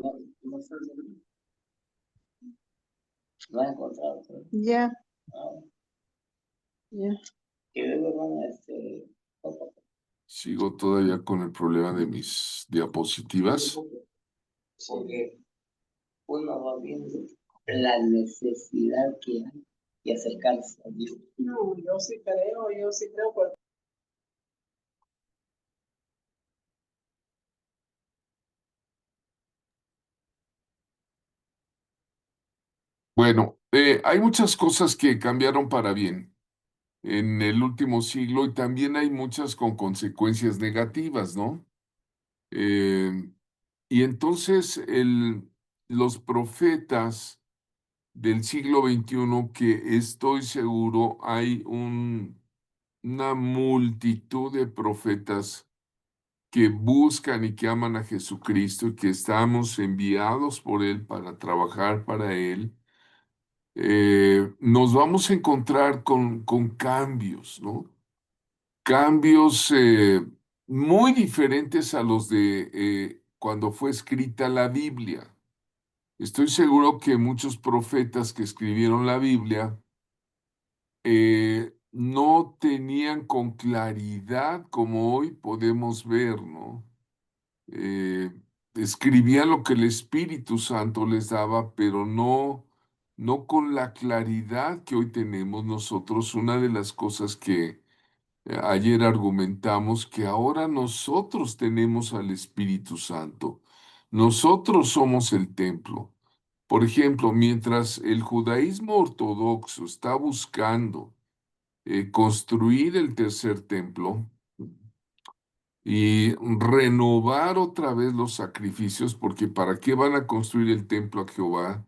No, no sé, no he encontrado. Ya, Ah, ya. y luego van Sigo todavía con el problema de mis diapositivas. porque uno va viendo la necesidad que hay de acercarse a Dios. No, yo sí creo, porque Bueno, hay muchas cosas que cambiaron para bien en el último siglo y también hay muchas con consecuencias negativas, ¿no? Eh, y entonces los profetas del siglo XXI, que estoy seguro hay una multitud de profetas que buscan y que aman a Jesucristo y que estamos enviados por Él para trabajar para Él. Nos vamos a encontrar con cambios, ¿no? Cambios muy diferentes a los de cuando fue escrita la Biblia. Estoy seguro que muchos profetas que escribieron la Biblia no tenían con claridad como hoy podemos ver, ¿no? Eh, Escribían lo que el Espíritu Santo les daba, pero no con la claridad que hoy tenemos nosotros. Una de las cosas que ayer argumentamos, que ahora nosotros tenemos al Espíritu Santo. Nosotros somos el templo. Por ejemplo, mientras el judaísmo ortodoxo está buscando construir el tercer templo y renovar otra vez los sacrificios, porque ¿para qué van a construir el templo a Jehová?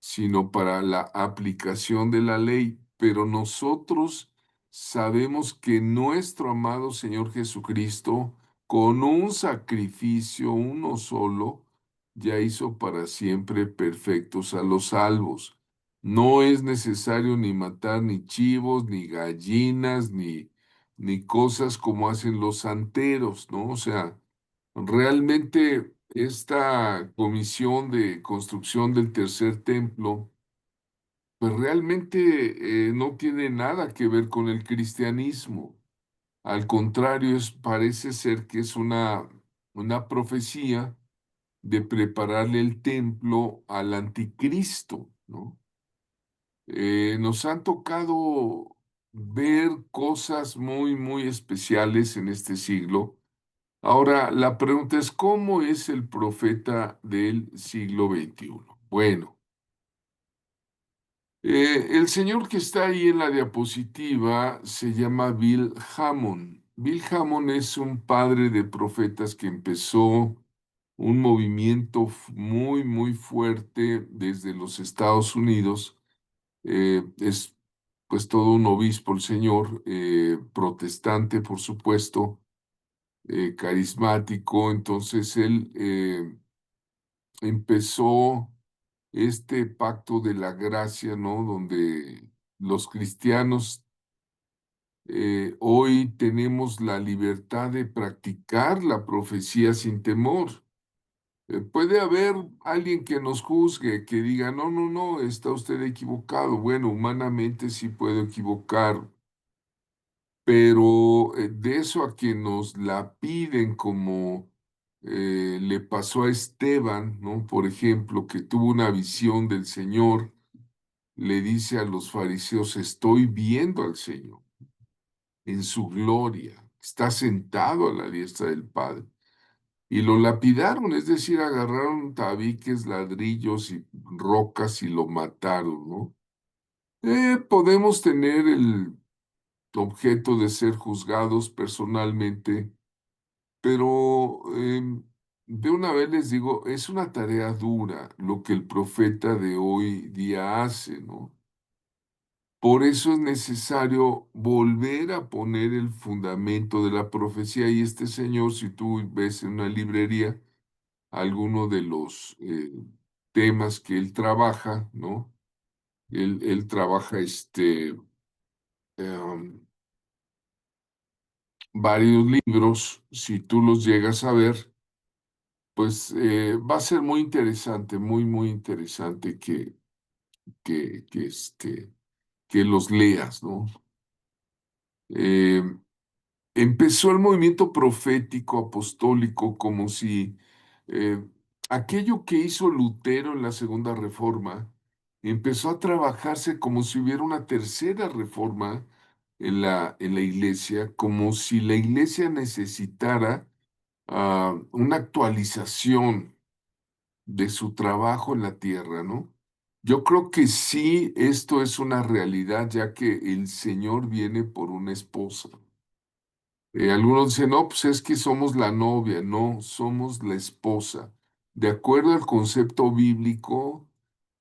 Sino para la aplicación de la ley. Pero nosotros sabemos que nuestro amado Señor Jesucristo, con un sacrificio, uno solo, ya hizo para siempre perfectos a los salvos. No es necesario ni matar ni chivos, ni gallinas, ni cosas como hacen los santeros, ¿no? O sea, realmente esta comisión de construcción del tercer templo, pues realmente no tiene nada que ver con el cristianismo. Al contrario, parece ser que es una profecía de prepararle el templo al anticristo, ¿no? Nos han tocado ver cosas muy, muy especiales en este siglo. Ahora, la pregunta es, ¿cómo es el profeta del siglo XXI? Bueno, el señor que está ahí en la diapositiva se llama Bill Hammond. Bill Hammond es un padre de profetas que empezó un movimiento muy, muy fuerte desde los Estados Unidos. Es pues todo un obispo el señor, protestante, por supuesto, carismático. Entonces él empezó este pacto de la gracia, ¿no? Donde los cristianos hoy tenemos la libertad de practicar la profecía sin temor. Puede haber alguien que nos juzgue, que diga, no, no, no, está usted equivocado. Bueno, humanamente sí puedo equivocar, pero de eso a que nos la piden como le pasó a Esteban, ¿no? Por ejemplo, que tuvo una visión del Señor, le dice a los fariseos, estoy viendo al Señor en su gloria, está sentado a la diestra del Padre. Y lo lapidaron, es decir, agarraron tabiques, ladrillos y rocas y lo mataron, ¿no? Podemos tener el objeto de ser juzgados personalmente, pero de una vez les digo, es una tarea dura lo que el profeta de hoy día hace, ¿no? Por eso es necesario volver a poner el fundamento de la profecía. Y este señor, si tú ves en una librería alguno de los temas que él trabaja, ¿no? Él trabaja varios libros, si tú los llegas a ver, pues va a ser muy interesante, muy, muy interesante que los leas, ¿no? Eh, Empezó el movimiento profético apostólico como si eh, aquello que hizo Lutero en la Segunda Reforma empezó a trabajarse como si hubiera una tercera reforma en la iglesia, como si la iglesia necesitara una actualización de su trabajo en la tierra, ¿no? Yo creo que sí, esto es una realidad, ya que el Señor viene por una esposa. Algunos dicen, no, pues es que somos la novia, no, somos la esposa. De acuerdo al concepto bíblico,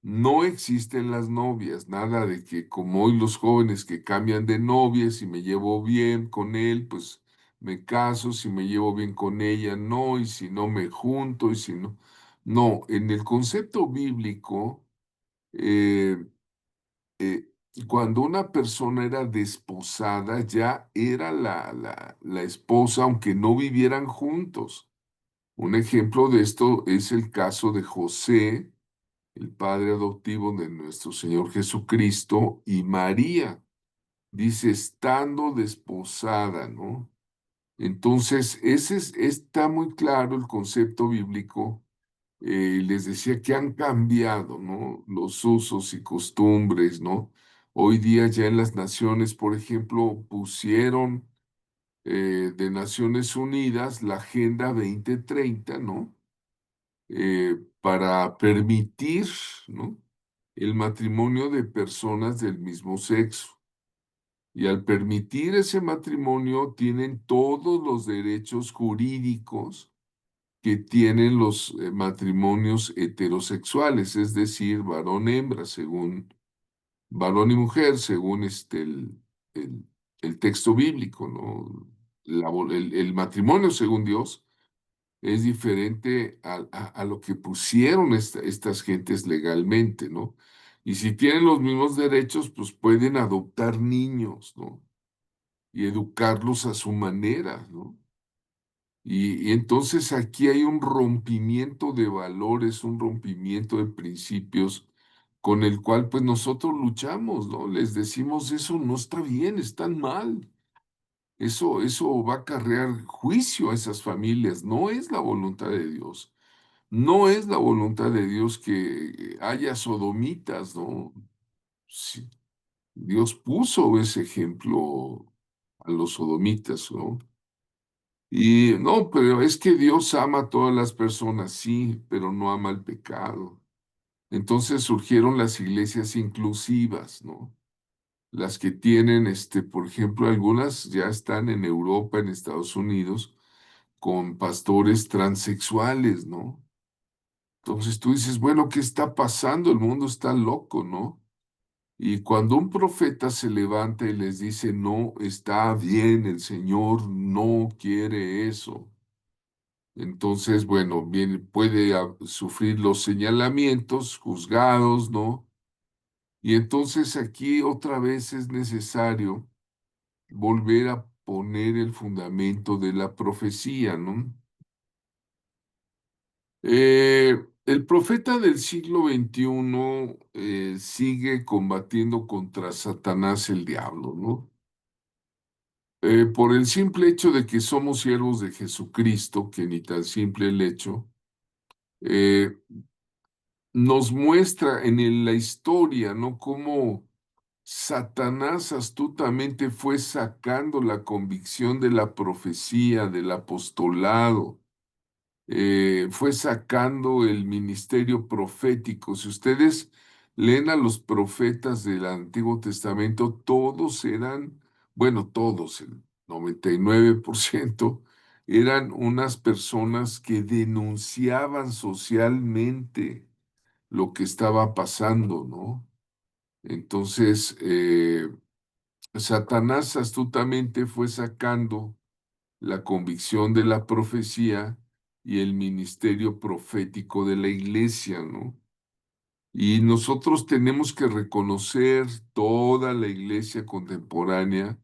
no existen las novias, nada de que como hoy los jóvenes que cambian de novia, si me llevo bien con él, pues me caso, si me llevo bien con ella, no, y si no me junto, y si no. No, en el concepto bíblico, eh, eh, cuando una persona era desposada, ya era la esposa, aunque no vivieran juntos. Un ejemplo de esto es el caso de José, el padre adoptivo de nuestro Señor Jesucristo, y María. Dice, estando desposada, ¿no? Entonces, está muy claro el concepto bíblico. Les decía que han cambiado, ¿no? Los usos y costumbres, ¿no? Hoy día ya en las naciones, por ejemplo, pusieron de Naciones Unidas la Agenda 2030, ¿no? Para permitir, ¿no? El matrimonio de personas del mismo sexo. Y al permitir ese matrimonio, tienen todos los derechos jurídicos que tienen los matrimonios heterosexuales, es decir, varón-hembra, según varón y mujer, según el, el texto bíblico, ¿no? El matrimonio, según Dios, es diferente a lo que pusieron estas gentes legalmente, ¿no? Y si tienen los mismos derechos, pues pueden adoptar niños, ¿no? Y educarlos a su manera, ¿no? Y entonces aquí hay un rompimiento de valores, un rompimiento de principios con el cual pues nosotros luchamos, ¿no? Les decimos, eso no está bien, están mal. Eso va a acarrear juicio a esas familias. No es la voluntad de Dios. No es la voluntad de Dios que haya sodomitas, ¿no? Sí, Dios puso ese ejemplo a los sodomitas, ¿no? Y no, pero es que Dios ama a todas las personas, sí, pero no ama el pecado. Entonces surgieron las iglesias inclusivas, ¿no? Las que tienen, por ejemplo, algunas ya están en Europa, en Estados Unidos, con pastores transexuales, ¿no? Entonces tú dices, bueno, ¿qué está pasando? El mundo está loco, ¿no? Y cuando un profeta se levanta y les dice, no, está bien, el Señor no quiere eso. Entonces, bueno, bien, puede sufrir los señalamientos, juzgados, ¿no? Y entonces aquí otra vez es necesario volver a poner el fundamento de la profecía, ¿no? El profeta del siglo XXI sigue combatiendo contra Satanás el diablo, ¿no? Por el simple hecho de que somos siervos de Jesucristo, que ni tan simple el hecho, eh, nos muestra la historia, ¿no? Cómo Satanás astutamente fue sacando la convicción de la profecía, del apostolado, fue sacando el ministerio profético. Si ustedes leen a los profetas del Antiguo Testamento, todos eran, bueno, todos, el 99% eran unas personas que denunciaban socialmente lo que estaba pasando, ¿no? Entonces, Satanás astutamente fue sacando la convicción de la profecía y el ministerio profético de la iglesia, ¿no? Y nosotros tenemos que reconocer toda la iglesia contemporánea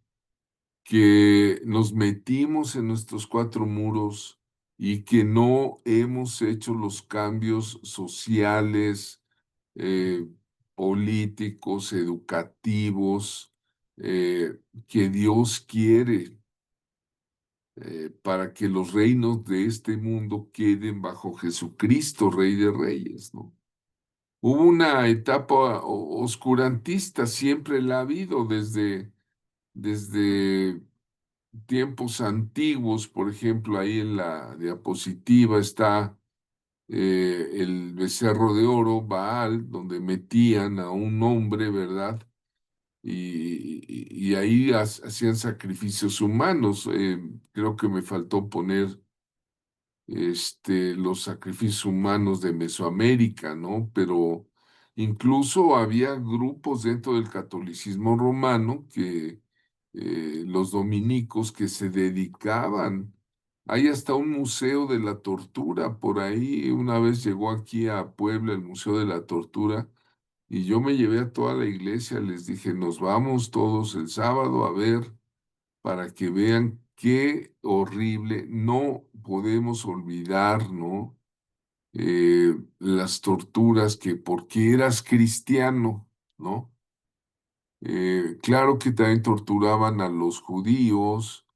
que nos metimos en nuestros cuatro muros y que no hemos hecho los cambios sociales, eh, políticos, educativos, que Dios quiere para que los reinos de este mundo queden bajo Jesucristo, Rey de Reyes, ¿no? Hubo una etapa oscurantista, siempre la ha habido desde tiempos antiguos. Por ejemplo, ahí en la diapositiva está el becerro de oro, Baal, donde metían a un hombre, ¿verdad? Y ahí hacían sacrificios humanos. Creo que me faltó poner los sacrificios humanos de Mesoamérica, ¿no? Pero incluso había grupos dentro del catolicismo romano los dominicos, que se dedicaban. Hay hasta un museo de la tortura por ahí. Una vez llegó aquí a Puebla el Museo de la Tortura y yo me llevé a toda la iglesia, les dije, nos vamos todos el sábado a ver para que vean qué horrible. No podemos olvidar, ¿no? Las torturas, que porque eras cristiano, ¿no? Claro que también torturaban a los judíos,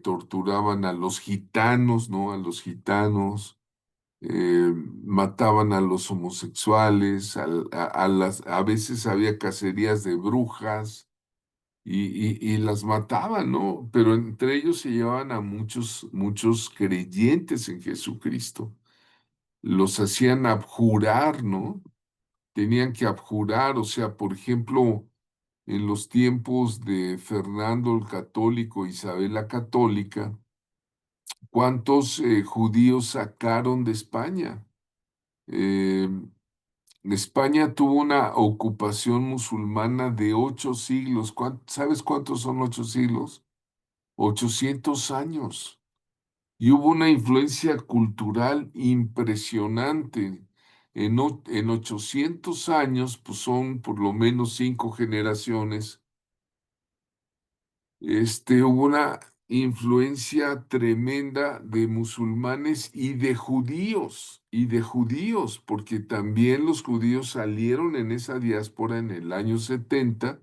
torturaban a los gitanos, ¿no? A los gitanos, mataban a los homosexuales, a veces había cacerías de brujas y las mataban, ¿no? Pero entre ellos se llevaban a muchos creyentes en Jesucristo. Los hacían abjurar, ¿no? Tenían que abjurar, o sea, por ejemplo, en los tiempos de Fernando el Católico, Isabel la Católica, ¿cuántos judíos sacaron de España? Eh, España tuvo una ocupación musulmana de 8 siglos. ¿Sabes cuántos son 8 siglos? 800 años. Y hubo una influencia cultural impresionante. En 800 años, pues son por lo menos 5 generaciones. Hubo una influencia tremenda de musulmanes y de judíos, porque también los judíos salieron en esa diáspora en el año 70,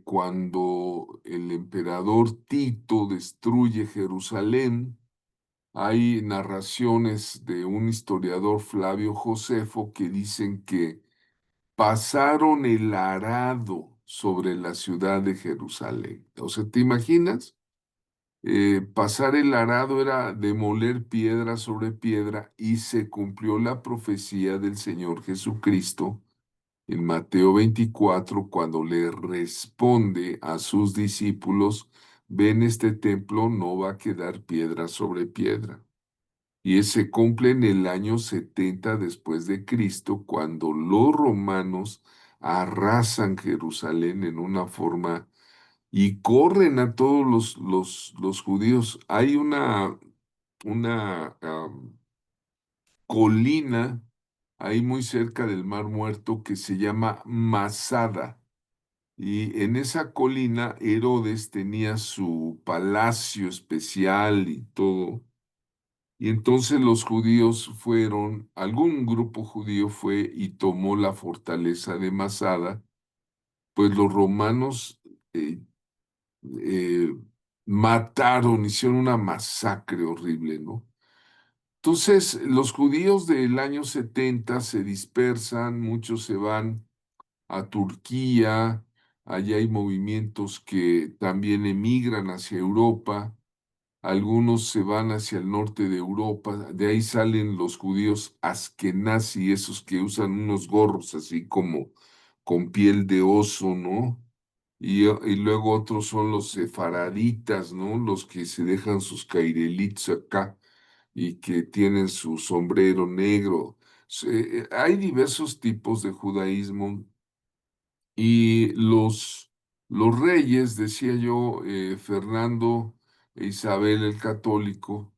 cuando el emperador Tito destruye Jerusalén. Hay narraciones de un historiador, Flavio Josefo, que dicen que pasaron el arado sobre la ciudad de Jerusalén. O sea, ¿te imaginas? Pasar el arado era demoler piedra sobre piedra, y se cumplió la profecía del Señor Jesucristo en Mateo 24, cuando le responde a sus discípulos: ven, este templo no va a quedar piedra sobre piedra. Y se cumple en el año 70 después de Cristo, cuando los romanos arrasan Jerusalén en una forma y corren a todos los judíos. Hay una colina ahí muy cerca del Mar Muerto que se llama Masada. Y en esa colina Herodes tenía su palacio especial y todo. Y entonces los judíos fueron, algún grupo judío fue y tomó la fortaleza de Masada. Pues los romanos eh, eh, mataron, hicieron una masacre horrible, ¿no? Entonces los judíos del año 70 se dispersan, muchos se van a Turquía. Allá hay movimientos que también emigran hacia Europa. Algunos se van hacia el norte de Europa. De ahí salen los judíos askenazi, esos que usan unos gorros así como con piel de oso, ¿no? Y luego otros son los sefaraditas, ¿no? Los que se dejan sus cairelitos acá y que tienen su sombrero negro. Hay diversos tipos de judaísmo. Y los reyes, decía yo, Fernando e Isabel el católico,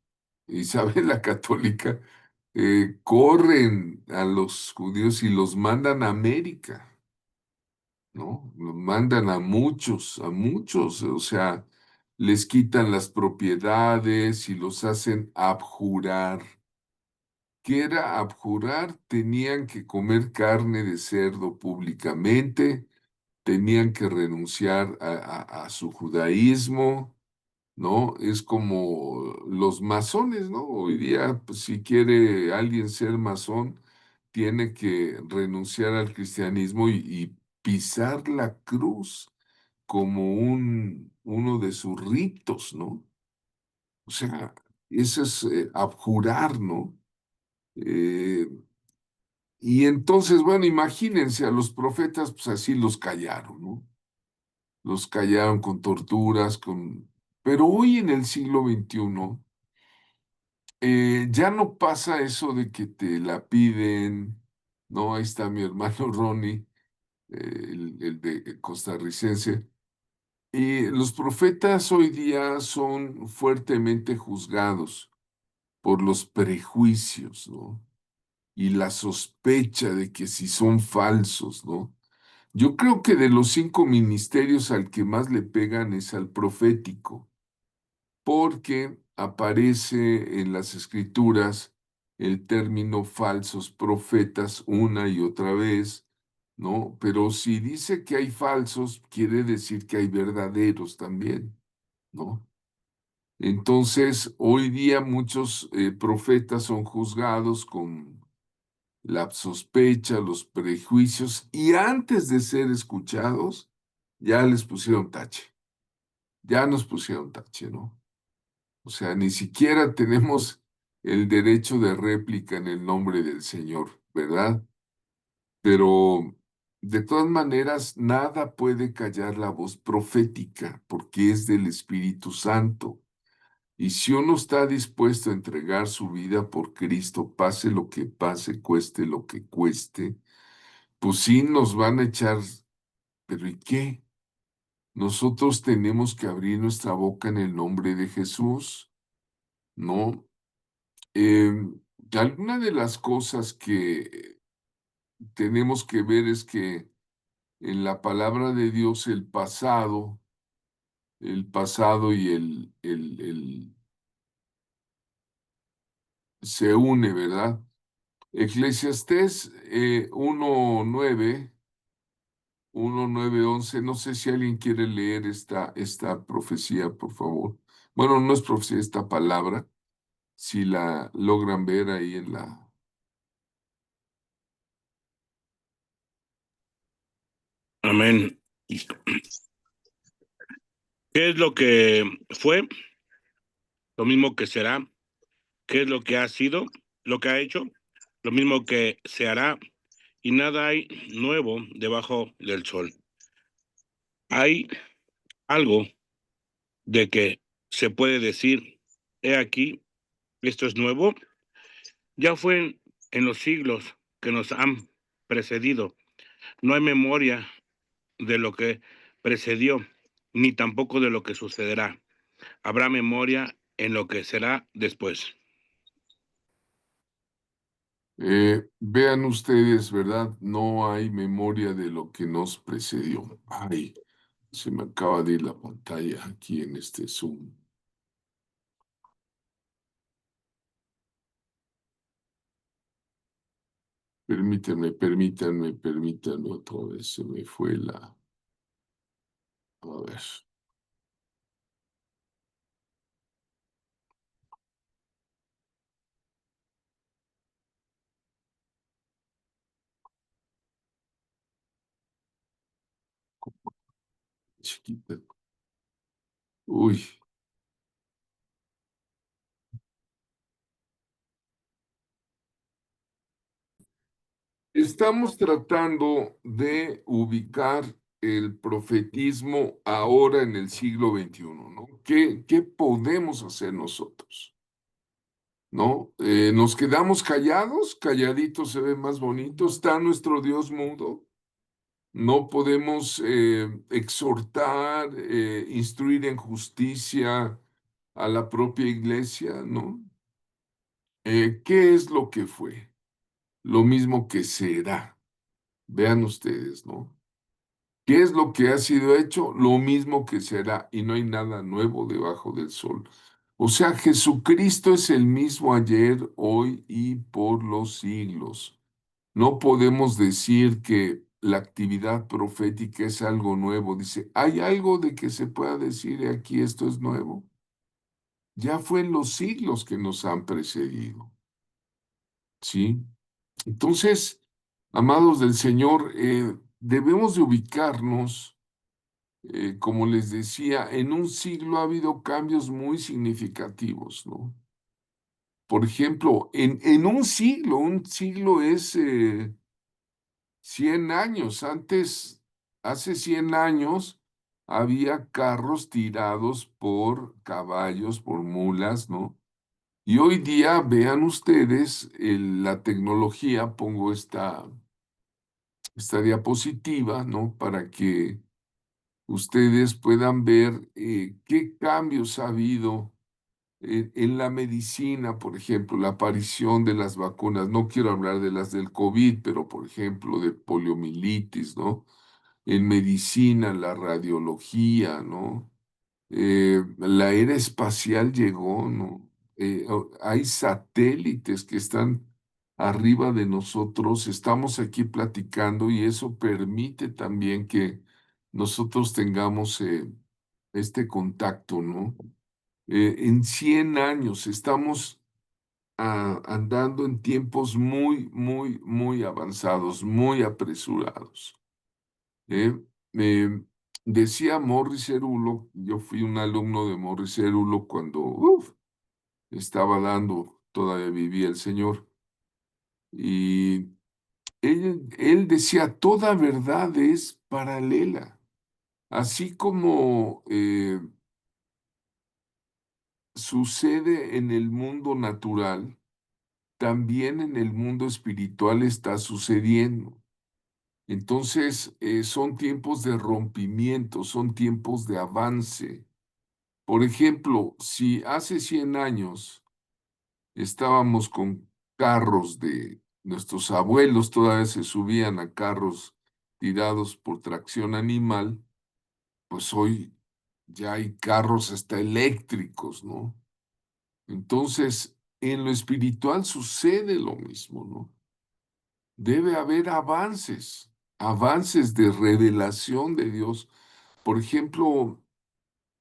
Isabel la católica, corren a los judíos y los mandan a América, ¿no? Los mandan a muchos, o sea, les quitan las propiedades y los hacen abjurar. ¿Qué era abjurar? Tenían que comer carne de cerdo públicamente, tenían que renunciar a su judaísmo, ¿no? Es como los masones, ¿no? Hoy día, pues, si quiere alguien ser masón, tiene que renunciar al cristianismo y pisar la cruz como uno de sus ritos, ¿no? O sea, eso es abjurar, ¿no? Eh, y entonces, bueno, imagínense a los profetas, pues así los callaron, ¿no? Los callaron con torturas, con... Pero hoy en el siglo XXI ya no pasa eso de que te la piden, ¿no? Ahí está mi hermano Ronnie, el de costarricense. Y los profetas hoy día son fuertemente juzgados por los prejuicios, ¿no? Y la sospecha de que si son falsos, ¿no? Yo creo que de los 5 ministerios al que más le pegan es al profético, porque aparece en las escrituras el término falsos profetas una y otra vez, ¿no? Pero si dice que hay falsos, quiere decir que hay verdaderos también, ¿no? Entonces, hoy día muchos profetas son juzgados con la sospecha, los prejuicios, y antes de ser escuchados, ya les pusieron tache, ya nos pusieron tache, ¿no? O sea, ni siquiera tenemos el derecho de réplica en el nombre del Señor, ¿verdad? Pero de todas maneras, nada puede callar la voz profética, porque es del Espíritu Santo. Y si uno está dispuesto a entregar su vida por Cristo, pase lo que pase, cueste lo que cueste, pues sí nos van a echar, pero ¿y qué? Nosotros tenemos que abrir nuestra boca en el nombre de Jesús, ¿no? Eh, alguna de las cosas que tenemos que ver es que en la palabra de Dios el pasado y el se une, ¿verdad? Eclesiastés 1:9, 1:9-11, no sé si alguien quiere leer esta profecía, por favor. Bueno, no es profecía, esta palabra, si la logran ver ahí en la... Amén. ¿Qué es lo que fue? Lo mismo que será. ¿Qué es lo que ha sido? Lo que ha hecho. Lo mismo que se hará. Y nada hay nuevo debajo del sol. Hay algo de que se puede decir, he aquí, esto es nuevo. Ya fue en los siglos que nos han precedido. No hay memoria de lo que precedió, ni tampoco de lo que sucederá. Habrá memoria en lo que será después. Vean ustedes, ¿verdad? No hay memoria de lo que nos precedió. Ay, se me acaba de ir la pantalla aquí en este Zoom. Permítanme otra vez. Se me fue la... A ver. Chiquita. Uy. Estamos tratando de ubicar el profetismo ahora en el siglo XXI, ¿no? ¿Qué podemos hacer nosotros? ¿No? ¿Nos quedamos callados? Calladitos se ve más bonito. ¿Está nuestro Dios mudo? No podemos exhortar, instruir en justicia a la propia iglesia, ¿no? ¿Qué es lo que fue? Lo mismo que será. Vean ustedes, ¿no? ¿Qué es lo que ha sido hecho? Lo mismo que será, y no hay nada nuevo debajo del sol. O sea, Jesucristo es el mismo ayer, hoy y por los siglos. No podemos decir que la actividad profética es algo nuevo. Dice, ¿hay algo de que se pueda decir aquí esto es nuevo? Ya fue en los siglos que nos han precedido. ¿Sí? Entonces, amados del Señor, debemos de ubicarnos, como les decía, en un siglo ha habido cambios muy significativos, ¿no? Por ejemplo, en un siglo es 100 años. Antes, hace 100 años, había carros tirados por caballos, por mulas, ¿no? Y hoy día, vean ustedes, la tecnología, pongo esta diapositiva, ¿no? Para que ustedes puedan ver qué cambios ha habido en la medicina, por ejemplo, la aparición de las vacunas. No quiero hablar de las del COVID, pero por ejemplo, de poliomielitis, ¿no? En medicina, la radiología, ¿no? La era espacial llegó, ¿no? Hay satélites que están arriba de nosotros, estamos aquí platicando y eso permite también que nosotros tengamos este contacto, ¿no? En 100 años estamos andando en tiempos muy, muy, muy avanzados, muy apresurados. ¿eh? Eh, Decía Morris Cerulo, yo fui un alumno de Morris Cerulo cuando estaba dando, todavía vivía el Señor, y él decía, toda verdad es paralela, así como sucede en el mundo natural, también en el mundo espiritual está sucediendo. Entonces, son tiempos de rompimiento, son tiempos de avance. Por ejemplo, si hace 100 años estábamos con carros de nuestros abuelos, todavía se subían a carros tirados por tracción animal, pues hoy ya hay carros hasta eléctricos, ¿no? Entonces, en lo espiritual sucede lo mismo, ¿no? Debe haber avances, avances de revelación de Dios. Por ejemplo,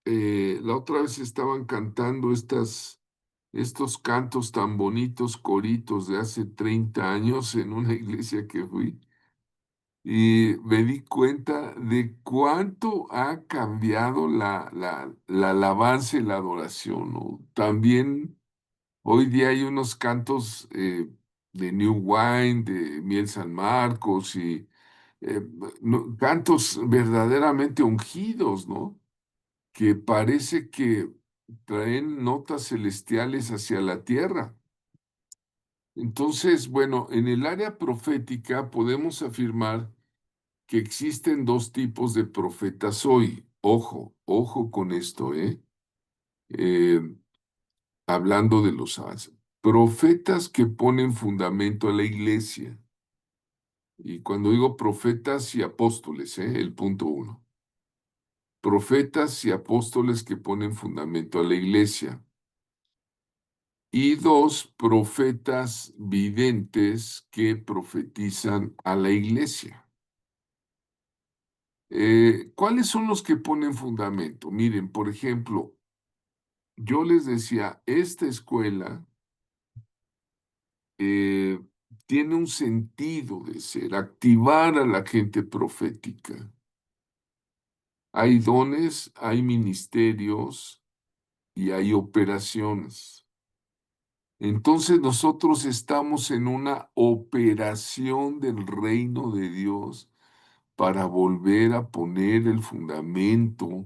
la otra vez estaban cantando estos cantos tan bonitos, coritos de hace 30 años en una iglesia que fui, y me di cuenta de cuánto ha cambiado la alabanza y la adoración, ¿no? También hoy día hay unos cantos de New Wine, de Miel San Marcos y eh, cantos verdaderamente ungidos, ¿no? Que parece que traen notas celestiales hacia la tierra. Entonces, bueno, en el área profética podemos afirmar que existen dos tipos de profetas hoy. Ojo, ojo con esto, ¿eh? Eh, Hablando de los avances. Profetas que ponen fundamento a la iglesia. Y cuando digo profetas y apóstoles, el punto uno. Profetas y apóstoles que ponen fundamento a la iglesia. Y dos, profetas videntes que profetizan a la iglesia. ¿Cuáles son los que ponen fundamento? Miren, por ejemplo, yo les decía, esta escuela eh, tiene un sentido de ser, activar a la gente profética. Hay dones, hay ministerios y hay operaciones. Entonces nosotros estamos en una operación del reino de Dios para volver a poner el fundamento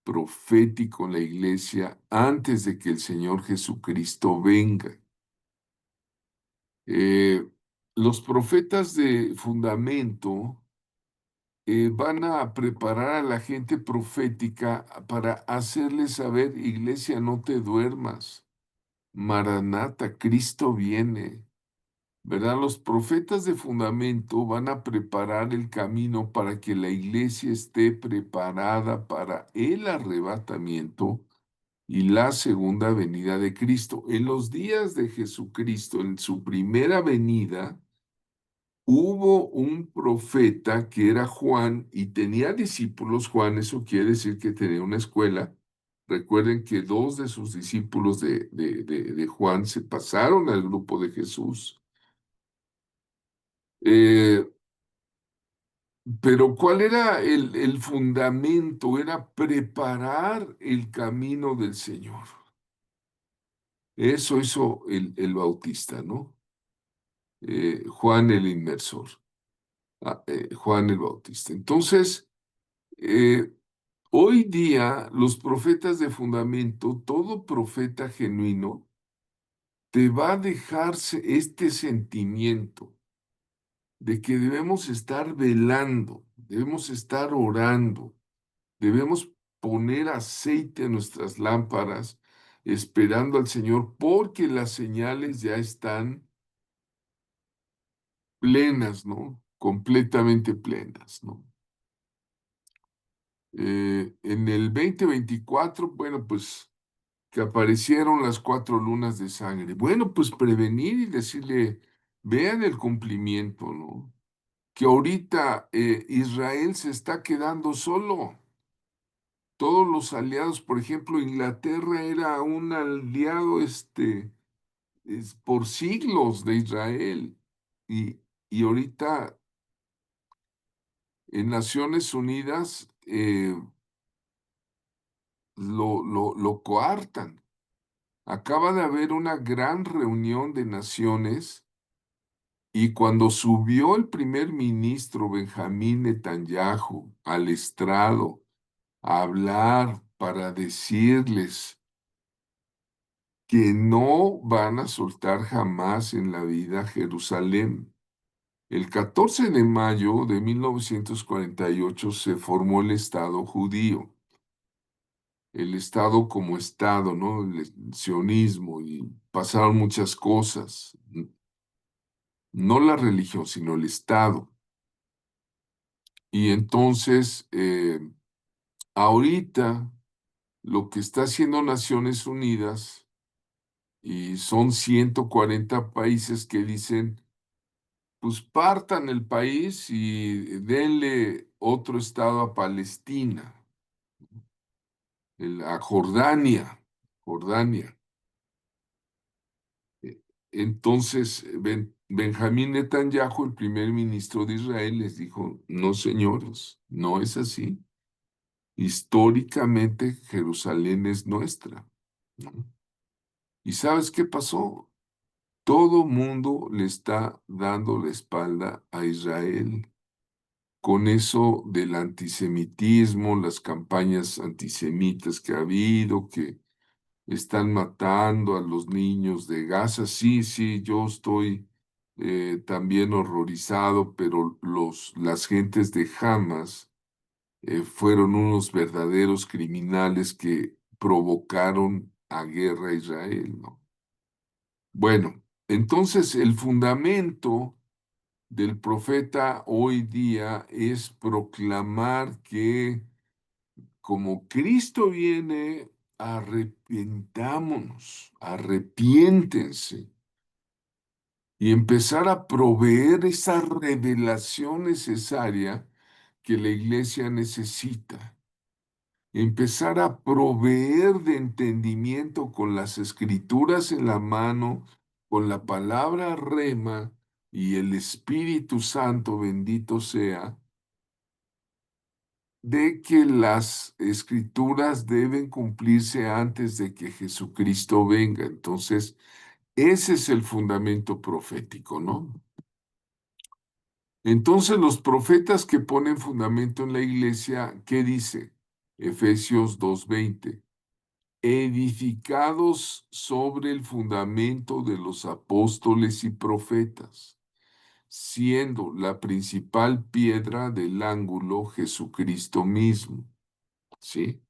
profético en la iglesia antes de que el Señor Jesucristo venga. Eh, los profetas de fundamento van a preparar a la gente profética para hacerles saber, iglesia, no te duermas. Maranata, Cristo viene. ¿verdad? Los profetas de fundamento van a preparar el camino para que la iglesia esté preparada para el arrebatamiento y la segunda venida de Cristo. En los días de Jesucristo, en su primera venida, hubo un profeta que era Juan y tenía discípulos. Juan, eso quiere decir que tenía una escuela. Recuerden que dos de sus discípulos de Juan se pasaron al grupo de Jesús. Eh, pero ¿cuál era el fundamento? Era preparar el camino del Señor. Eso hizo el Bautista, ¿no? Juan el Inmersor, Juan el Bautista. Entonces, eh, hoy día los profetas de fundamento, todo profeta genuino, te va a dejarse este sentimiento de que debemos estar velando, debemos estar orando, debemos poner aceite en nuestras lámparas, esperando al Señor, porque las señales ya están plenas, ¿no? Completamente plenas, ¿no? En el 2024, bueno, pues que aparecieron las 4 lunas de sangre. Bueno, pues prevenir y decirle, vean el cumplimiento, ¿no? Que ahorita Israel se está quedando solo. Todos los aliados, por ejemplo, Inglaterra era un aliado por siglos de Israel. Y ahorita en Naciones Unidas lo coartan. Acaba de haber una gran reunión de naciones y cuando subió el primer ministro Benjamín Netanyahu al estrado a hablar para decirles que no van a soltar jamás en la vida Jerusalén. El 14 de mayo de 1948 se formó el Estado judío, el Estado como Estado, ¿no? El sionismo, y pasaron muchas cosas, no la religión, sino el Estado. Y entonces, ahorita, lo que está haciendo Naciones Unidas, y son 140 países que dicen, pues partan el país y denle otro estado a Palestina, a Jordania. Eh, Entonces, Benjamín Netanyahu, el primer ministro de Israel, les dijo, no, señores, no es así. Históricamente, Jerusalén es nuestra, ¿no? ¿Y sabes qué pasó? Todo mundo le está dando la espalda a Israel con eso del antisemitismo, las campañas antisemitas que ha habido, que están matando a los niños de Gaza. Sí, sí, yo estoy también horrorizado, pero las gentes de Hamas fueron unos verdaderos criminales que provocaron a guerra a Israel, ¿no? Bueno, entonces el fundamento del profeta hoy día es proclamar que como Cristo viene, arrepentámonos, arrepiéntense y empezar a proveer esa revelación necesaria que la iglesia necesita. Empezar a proveer de entendimiento con las escrituras en la mano, con la palabra rema y el Espíritu Santo, bendito sea, de que las escrituras deben cumplirse antes de que Jesucristo venga. Entonces, ese es el fundamento profético, ¿no? Entonces, los profetas que ponen fundamento en la iglesia, ¿qué dice? Efesios 2:20. Edificados sobre el fundamento de los apóstoles y profetas, siendo la principal piedra del ángulo Jesucristo mismo. ¿Sí?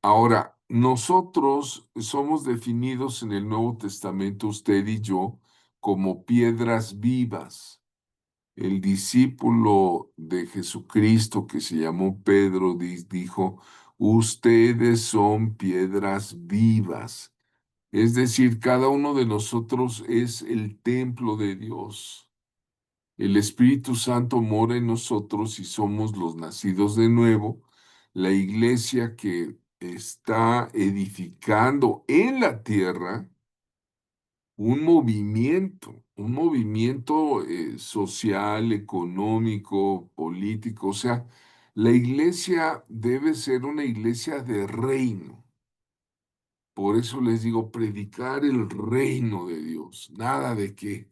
Ahora, nosotros somos definidos en el Nuevo Testamento, usted y yo, como piedras vivas. El discípulo de Jesucristo que se llamó Pedro dijo, ustedes son piedras vivas. Es decir, cada uno de nosotros es el templo de Dios. El Espíritu Santo mora en nosotros y somos los nacidos de nuevo, la iglesia que está edificando en la tierra un movimiento social, económico, político. O sea, la iglesia debe ser una iglesia de reino. Por eso les digo, predicar el reino de Dios. Nada de que,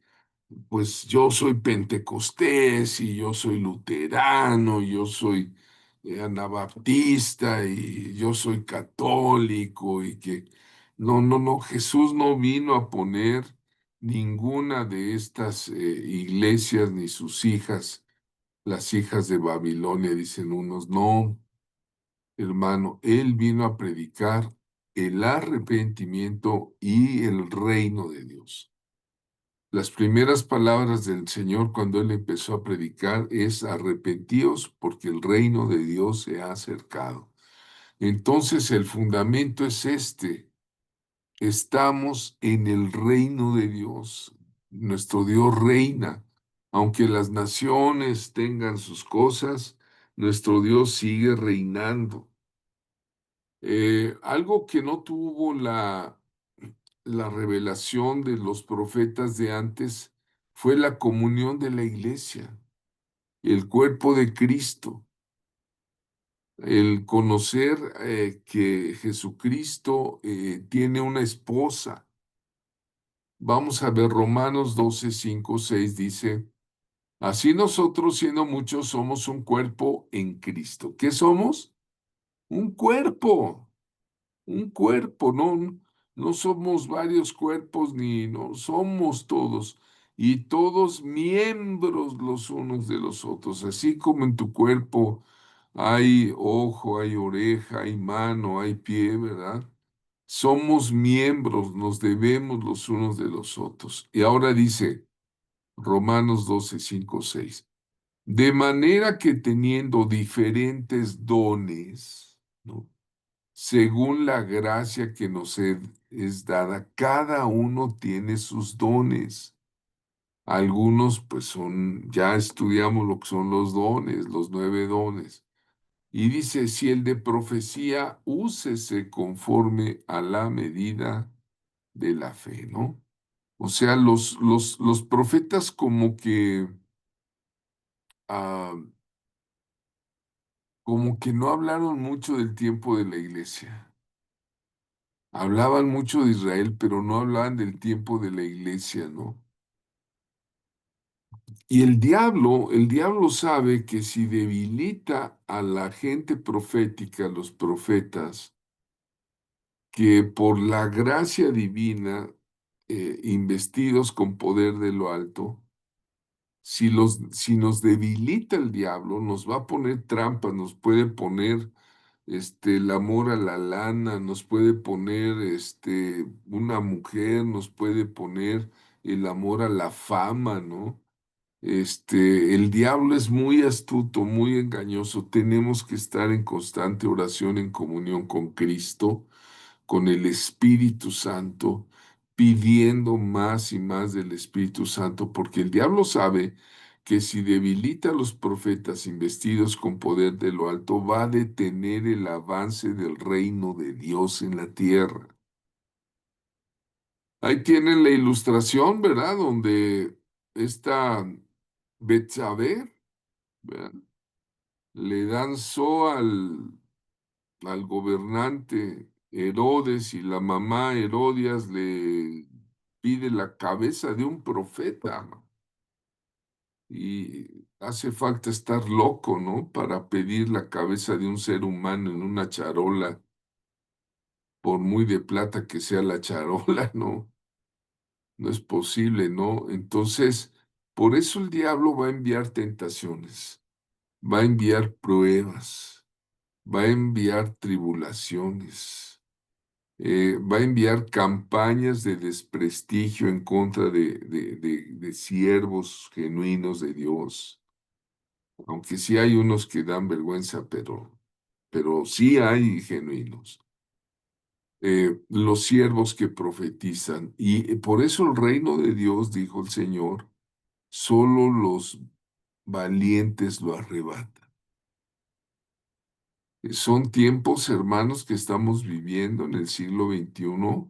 pues yo soy pentecostés y yo soy luterano, yo soy anabaptista y yo soy católico y que... No, no, no, Jesús no vino a poner ninguna de estas iglesias ni sus hijas, las hijas de Babilonia, dicen unos. No, hermano, Él vino a predicar el arrepentimiento y el reino de Dios. Las primeras palabras del Señor cuando Él empezó a predicar es arrepentíos porque el reino de Dios se ha acercado. Entonces el fundamento es este. Estamos en el reino de Dios. Nuestro Dios reina. Aunque las naciones tengan sus cosas, nuestro Dios sigue reinando. Algo que no tuvo la revelación de los profetas de antes fue la comunión de la iglesia, el cuerpo de Cristo, el conocer que Jesucristo tiene una esposa. Vamos a ver Romanos 12, 5, 6 dice, así nosotros siendo muchos somos un cuerpo en Cristo. ¿Qué somos? Un cuerpo. Un cuerpo, no somos varios cuerpos ni no somos todos y todos miembros los unos de los otros, así como en tu cuerpo hay ojo, hay oreja, hay mano, hay pie, ¿verdad? Somos miembros, nos debemos los unos de los otros. Y ahora dice Romanos 12, 5, 6. De manera que teniendo diferentes dones, ¿no? Según la gracia que nos es dada, cada uno tiene sus dones. Algunos, pues ya estudiamos lo que son los dones, los 9 dones. Y dice, si el de profecía, úsese conforme a la medida de la fe, ¿no? O sea, los profetas ah, como que no hablaron mucho del tiempo de la iglesia. Hablaban mucho de Israel, pero no hablaban del tiempo de la iglesia, ¿no? Y el diablo sabe que si debilita a la gente profética, a los profetas, que por la gracia divina, investidos con poder de lo alto, si nos debilita el diablo, nos va a poner trampas, nos puede poner el amor a la lana, nos puede poner una mujer, nos puede poner el amor a la fama, ¿no? El diablo es muy astuto, muy engañoso. Tenemos que estar en constante oración, en comunión con Cristo, con el Espíritu Santo, pidiendo más y más del Espíritu Santo, porque el diablo sabe que si debilita a los profetas investidos con poder de lo alto, va a detener el avance del reino de Dios en la tierra. Ahí tienen la ilustración, ¿verdad? Donde está Betsabé, ¿verdad? Le danzó al gobernante Herodes y la mamá Herodias le pide la cabeza de un profeta. Y hace falta estar loco, ¿no? Para pedir la cabeza de un ser humano en una charola, por muy de plata que sea la charola, ¿no? No es posible, ¿no? Entonces, por eso el diablo va a enviar tentaciones, va a enviar pruebas, va a enviar tribulaciones. Va a enviar campañas de desprestigio en contra de siervos genuinos de Dios. Aunque sí hay unos que dan vergüenza, pero sí hay genuinos. Los siervos que profetizan. Y por eso el reino de Dios, dijo el Señor, solo los valientes lo arrebatan. Son tiempos, hermanos, que estamos viviendo en el siglo XXI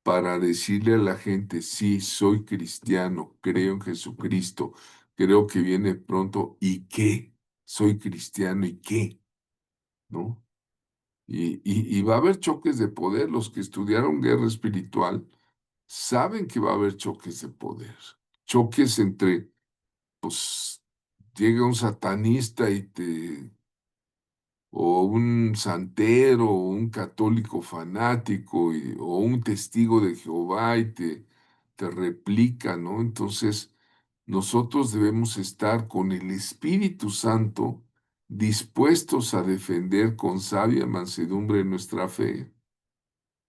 para decirle a la gente, sí, soy cristiano, creo en Jesucristo, creo que viene pronto, ¿y qué? Soy cristiano, ¿y qué? ¿No? Y va a haber choques de poder. Los que estudiaron guerra espiritual saben que va a haber choques de poder. Choques entre, pues, llega un satanista o un santero, o un católico fanático, o un testigo de Jehová y te replica, ¿no? Entonces, nosotros debemos estar con el Espíritu Santo dispuestos a defender con sabia mansedumbre nuestra fe,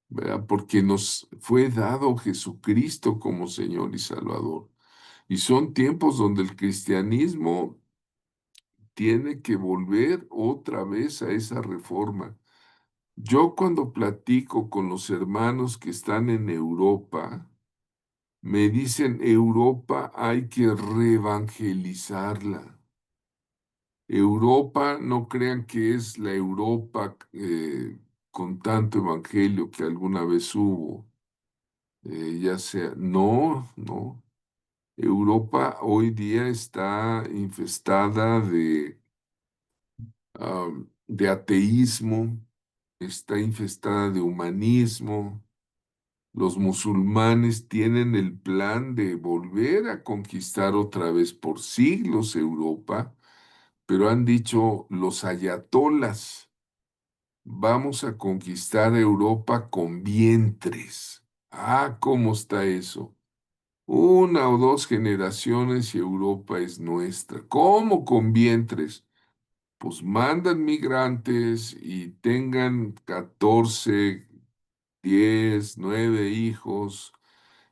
¿verdad? Porque nos fue dado Jesucristo como Señor y Salvador. Y son tiempos donde el cristianismo tiene que volver otra vez a esa reforma. Yo cuando platico con los hermanos que están en Europa, me dicen, Europa hay que reevangelizarla. Europa, no crean que es la Europa con tanto evangelio que alguna vez hubo, ya sea, no, no. Europa hoy día está infestada de ateísmo, está infestada de humanismo. Los musulmanes tienen el plan de volver a conquistar otra vez por siglos Europa, pero han dicho los ayatolas, vamos a conquistar Europa con vientres. Ah, ¿cómo está eso? Una o dos generaciones y Europa es nuestra. ¿Cómo con vientres? Pues mandan migrantes y tengan 14, 10, 9 hijos,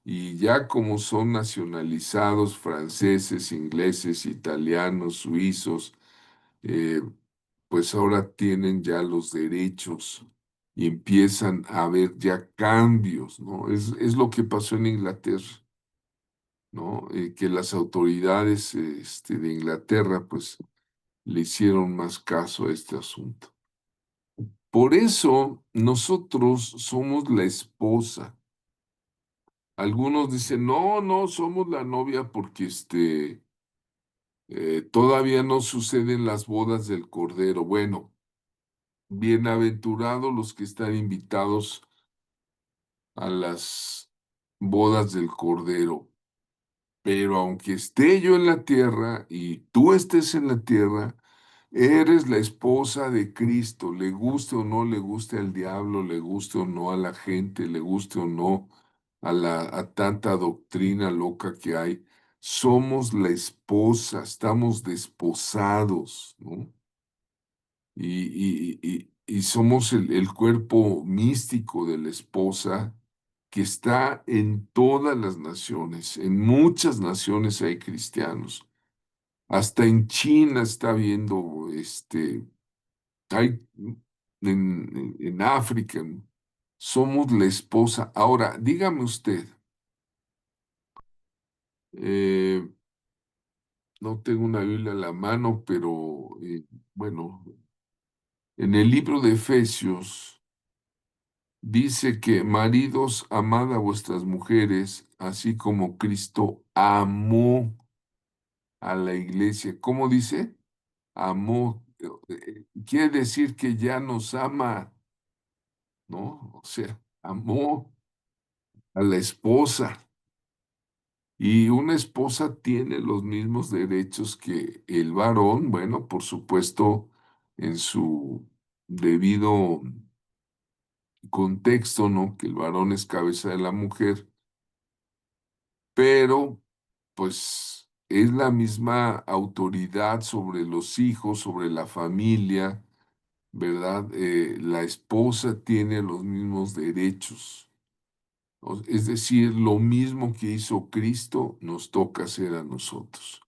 y ya como son nacionalizados franceses, ingleses, italianos, suizos, eh, pues ahora tienen ya los derechos y empiezan a haber ya cambios, ¿no? Es lo que pasó en Inglaterra, ¿no? Que las autoridades de Inglaterra pues le hicieron más caso a este asunto. Por eso nosotros somos la esposa. Algunos dicen, no, no, somos la novia porque todavía no suceden las bodas del Cordero. Bueno, bienaventurados los que están invitados a las bodas del Cordero. Pero aunque esté yo en la tierra y tú estés en la tierra, eres la esposa de Cristo, le guste o no le guste al diablo, le guste o no a la gente, le guste o no a tanta doctrina loca que hay. Somos la esposa, estamos desposados, ¿no? Y somos el cuerpo místico de la esposa que está en todas las naciones. En muchas naciones hay cristianos. Hasta en China está habiendo, hay en África, ¿no? Somos la esposa. Ahora, dígame usted, eh, no tengo una Biblia a la mano, pero bueno, en el libro de Efesios dice que maridos, amad a vuestras mujeres, así como Cristo amó a la iglesia. ¿Cómo dice? Amó. Quiere decir que ya nos ama, ¿no? O sea, amó a la esposa. Y una esposa tiene los mismos derechos que el varón, bueno, por supuesto, en su debido contexto, ¿no? Que el varón es cabeza de la mujer, pero pues es la misma autoridad sobre los hijos, sobre la familia, ¿verdad? La esposa tiene los mismos derechos. Es decir, lo mismo que hizo Cristo nos toca hacer a nosotros.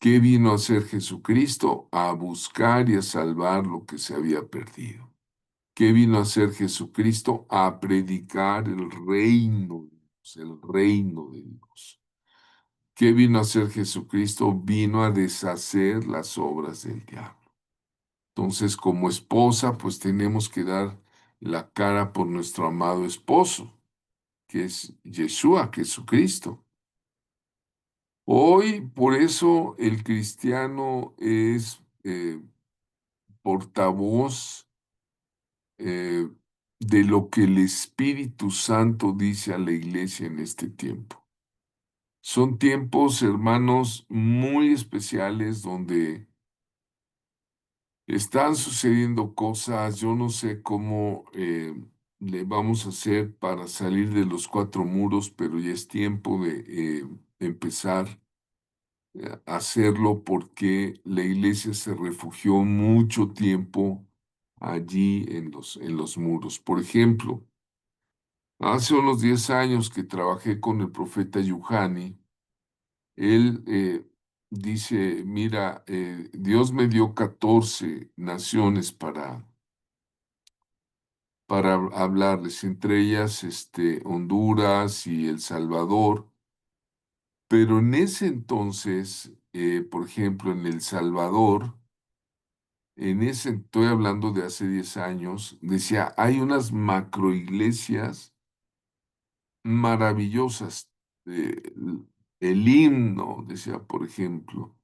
¿Qué vino a hacer Jesucristo? A buscar y a salvar lo que se había perdido. ¿Qué vino a hacer Jesucristo? A predicar el reino de Dios, el reino de Dios. ¿Qué vino a hacer Jesucristo? Vino a deshacer las obras del diablo. Entonces, como esposa, pues tenemos que dar la cara por nuestro amado esposo, que es Yeshua, Jesucristo. Hoy, por eso, el cristiano es portavoz eh, de lo que el Espíritu Santo dice a la iglesia en este tiempo. Son tiempos, hermanos, muy especiales donde están sucediendo cosas. Yo no sé cómo le vamos a hacer para salir de los cuatro muros, pero ya es tiempo de empezar a hacerlo porque la iglesia se refugió mucho tiempo allí en los muros. Por ejemplo, hace unos 10 años que trabajé con el profeta Yuhani, él dice, mira, Dios me dio 14 naciones para hablarles, entre ellas Honduras y El Salvador, pero en ese entonces, por ejemplo, en El Salvador, estoy hablando de hace 10 años, decía, hay unas macroiglesias maravillosas. El himno, decía, por ejemplo,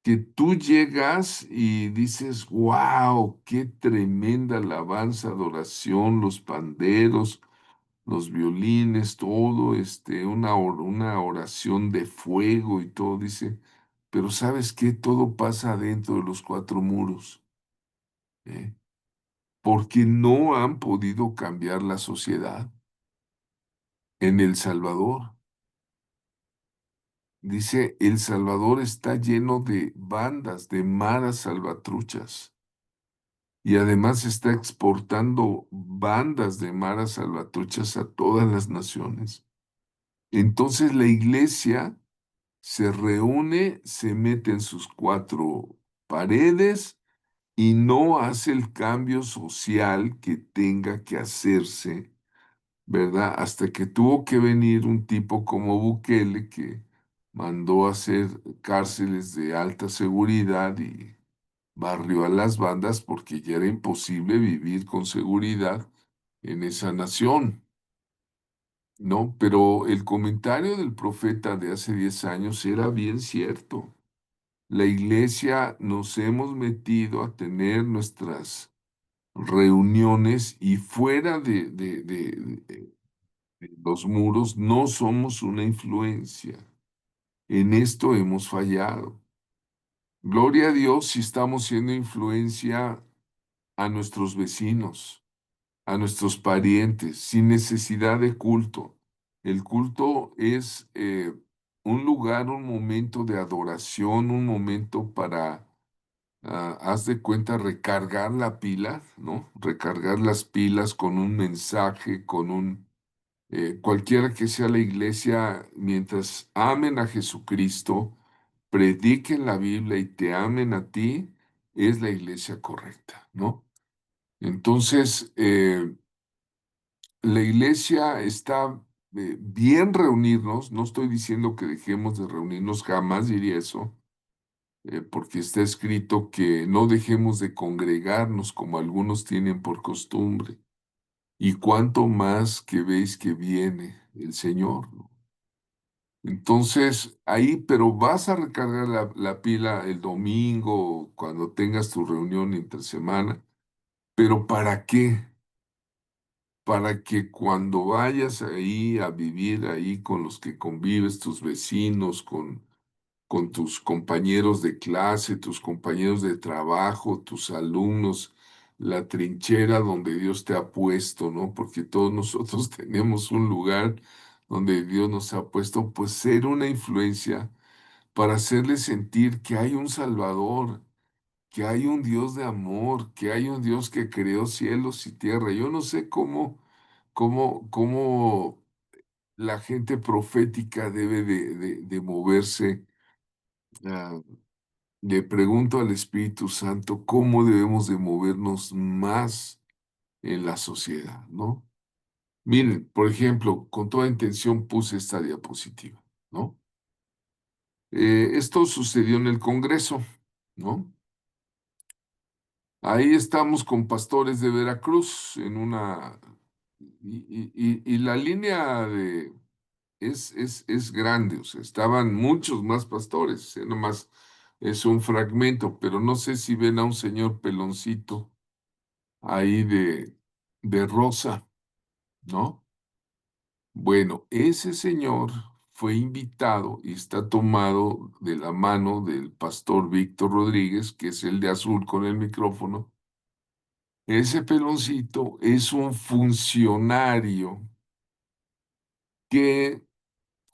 que tú llegas y dices, wow, qué tremenda alabanza, adoración, los panderos, los violines, todo, una oración de fuego y todo, dice, pero ¿sabes qué? Todo pasa dentro de los cuatro muros, ¿eh? Porque no han podido cambiar la sociedad en El Salvador. Dice, El Salvador está lleno de bandas, de maras salvatruchas. Y además está exportando bandas de maras salvatruchas a todas las naciones. Entonces la iglesia se reúne, se mete en sus cuatro paredes y no hace el cambio social que tenga que hacerse, ¿verdad? Hasta que tuvo que venir un tipo como Bukele que mandó a hacer cárceles de alta seguridad y barrió a las bandas porque ya era imposible vivir con seguridad en esa nación, ¿no? Pero el comentario del profeta de hace 10 años era bien cierto. La iglesia nos hemos metido a tener nuestras reuniones y fuera de los muros no somos una influencia. En esto hemos fallado. Gloria a Dios si estamos siendo influencia a nuestros vecinos, a nuestros parientes, sin necesidad de culto. El culto es un lugar, un momento de adoración, un momento para, haz de cuenta, recargar la pila, ¿no? Recargar las pilas con un mensaje, cualquiera que sea la iglesia, mientras amen a Jesucristo, prediquen la Biblia y te amen a ti, es la iglesia correcta, ¿no? Entonces, la iglesia está bien reunirnos, no estoy diciendo que dejemos de reunirnos, jamás diría eso, porque está escrito que no dejemos de congregarnos como algunos tienen por costumbre, y cuánto más que veis que viene el Señor, ¿no? Entonces, ahí, pero vas a recargar la pila el domingo, cuando tengas tu reunión entre semana, pero ¿para qué? Para que cuando vayas ahí a vivir ahí con los que convives, tus vecinos, con tus compañeros de clase, tus compañeros de trabajo, tus alumnos, la trinchera donde Dios te ha puesto, ¿no? Porque todos nosotros tenemos un lugar donde Dios nos ha puesto, pues ser una influencia para hacerles sentir que hay un Salvador, que hay un Dios de amor, que hay un Dios que creó cielos y tierra. Yo no sé cómo la gente profética debe de moverse. Ah, le pregunto al Espíritu Santo cómo debemos de movernos más en la sociedad, ¿no? Miren, por ejemplo, con toda intención puse esta diapositiva, ¿no? Esto sucedió en el Congreso, ¿no? Ahí estamos con pastores de Veracruz en una... Y la línea es grande, o sea, estaban muchos más pastores, nomás es un fragmento, pero no sé si ven a un señor peloncito ahí de rosa, ¿no? Bueno, ese señor fue invitado y está tomado de la mano del pastor Víctor Rodríguez, que es el de azul con el micrófono. Ese peloncito es un funcionario que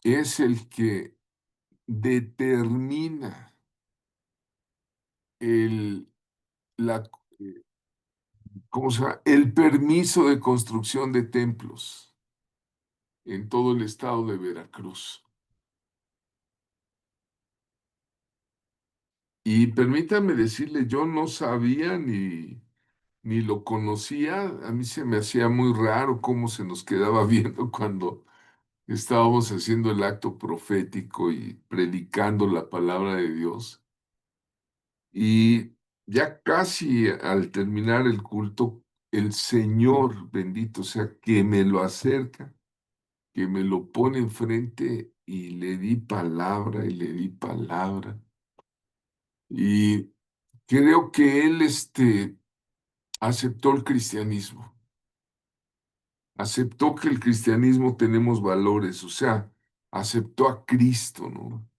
es el que determina el, la, eh, ¿cómo se llama? El permiso de construcción de templos en todo el estado de Veracruz. Y permítame decirle, yo no sabía ni lo conocía. A mí se me hacía muy raro cómo se nos quedaba viendo cuando estábamos haciendo el acto profético y predicando la palabra de Dios. Y ya casi al terminar el culto, el Señor bendito sea que me lo acerca, que me lo pone enfrente y le di palabra y le di palabra. Y creo que él aceptó el cristianismo, aceptó que el cristianismo tenemos valores, o sea, aceptó a Cristo, ¿no?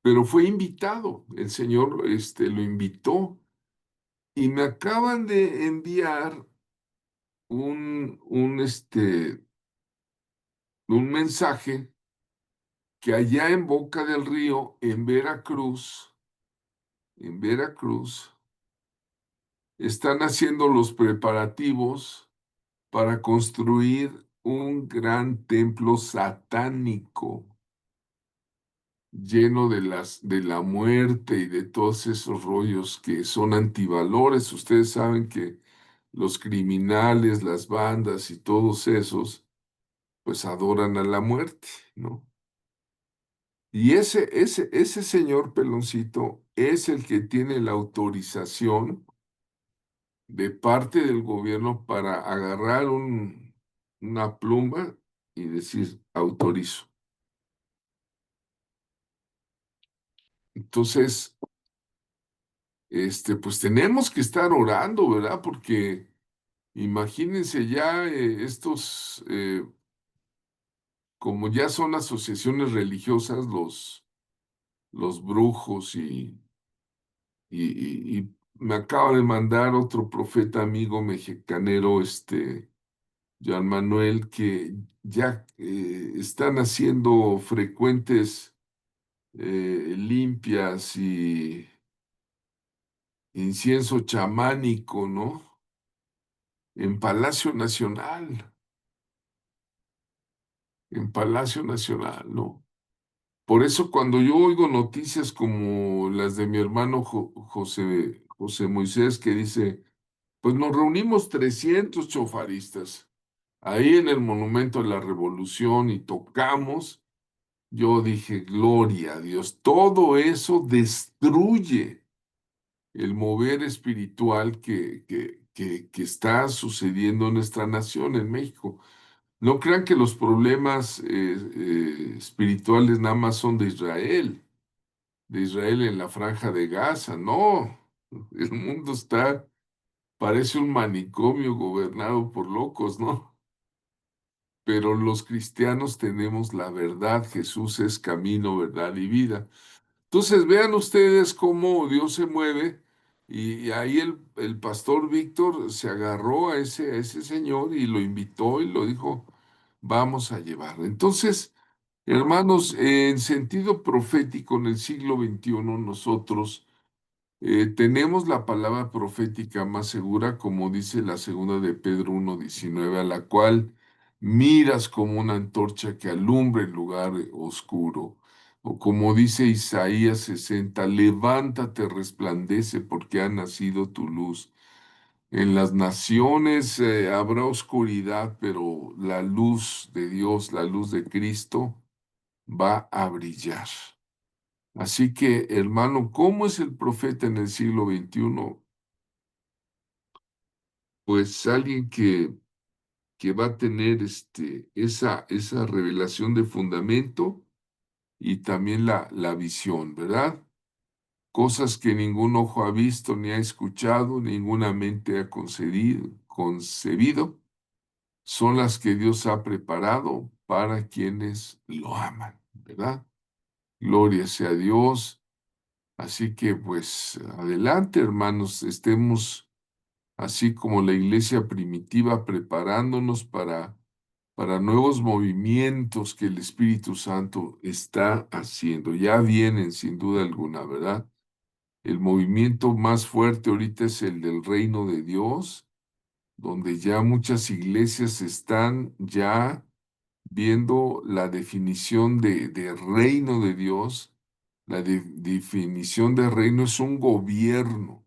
Pero fue invitado, el Señor lo invitó y me acaban de enviar un mensaje que allá en Boca del Río, en Veracruz, están haciendo los preparativos para construir un gran templo satánico lleno de la muerte y de todos esos rollos que son antivalores. Ustedes saben que los criminales, las bandas y todos esos, pues adoran a la muerte, ¿no? Y ese señor peloncito es el que tiene la autorización de parte del gobierno para agarrar una pluma y decir, autorizo. Entonces, pues tenemos que estar orando, ¿verdad? Porque imagínense ya como ya son asociaciones religiosas, los brujos y me acaba de mandar otro profeta amigo mexicanero, Joan Manuel, que ya están haciendo frecuentes limpias y incienso chamánico, ¿no? En Palacio Nacional, en Palacio Nacional, ¿no? Por eso cuando yo oigo noticias como las de mi hermano José Moisés, que dice, pues nos reunimos 300 chofaristas ahí en el Monumento a la Revolución y tocamos, yo dije, gloria a Dios, todo eso destruye el mover espiritual que está sucediendo en nuestra nación, en México. No crean que los problemas espirituales nada más son de Israel en la franja de Gaza, no. El mundo parece un manicomio gobernado por locos, ¿no? Pero los cristianos tenemos la verdad, Jesús es camino, verdad y vida. Entonces vean ustedes cómo Dios se mueve y ahí el pastor Víctor se agarró a ese señor y lo invitó y lo dijo, vamos a llevarlo. Entonces, hermanos, en sentido profético en el siglo XXI nosotros Tenemos la palabra profética más segura, como dice la segunda de Pedro 1:19, a la cual miras como una antorcha que alumbra el lugar oscuro. O como dice Isaías 60, levántate, resplandece, porque ha nacido tu luz. En las naciones habrá oscuridad, pero la luz de Dios, la luz de Cristo, va a brillar. Así que, hermano, ¿cómo es el profeta en el siglo XXI? Pues alguien que va a tener esa revelación de fundamento y también la visión, ¿verdad? Cosas que ningún ojo ha visto ni ha escuchado, ninguna mente ha concebido, son las que Dios ha preparado para quienes lo aman, ¿verdad? Gloria sea a Dios. Así que pues adelante, hermanos, estemos así como la iglesia primitiva preparándonos para nuevos movimientos que el Espíritu Santo está haciendo. Ya vienen sin duda alguna, ¿verdad? El movimiento más fuerte ahorita es el del reino de Dios, donde ya muchas iglesias están ya viendo la definición de reino de Dios. La definición de reino es un gobierno